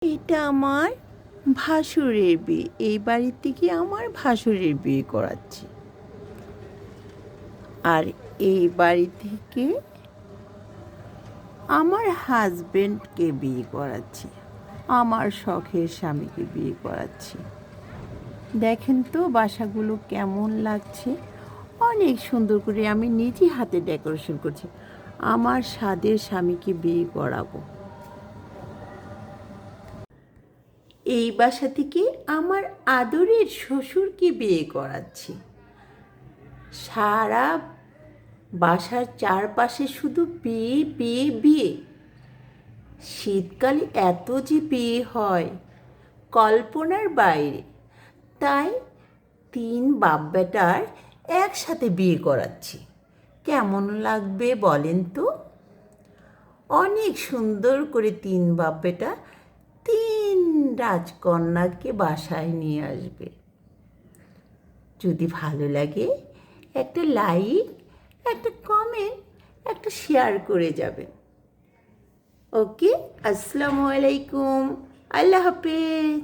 এটা আমার ভাসুরের বিয়ে। এই বাড়ির থেকে আমার ভাসুরের বিয়ে করাচ্ছি। আর এই বাড়ি থেকে আমার হাজবেন্ডকে বিয়ে করাচ্ছি, আমার শখের স্বামীকে বিয়ে করাচ্ছি। দেখেন তো বাসাগুলো কেমন লাগছে, অনেক সুন্দর করে আমি নিজে হাতে ডেকোরেশন করছি। আমার স্বাদের স্বামীকে বিয়ে করাবো। এই বাসা থেকে আমার আদরের শ্বশুরকে বিয়ে করাচ্ছি। সারা বাসার চারপাশে শুধু বিয়ে বিয়ে বিয়ে। শীতকালে এত যে বিয়ে হয় কল্পনার বাইরে। তাই 3 বাপ বেটার একসাথে বিয়ে করাচ্ছি। কেমন লাগবে বলেন তো? অনেক সুন্দর করে 3 বাপ বেটা 3 রাজকন্যাকে বাসায় নিয়ে আসবে। যদি ভালো লাগে একটা লাইক, একটা কমেন্ট, একটা শেয়ার করে যাবেন। ওকে, আসসালামু আলাইকুম, আল্লাহ হাফেজ।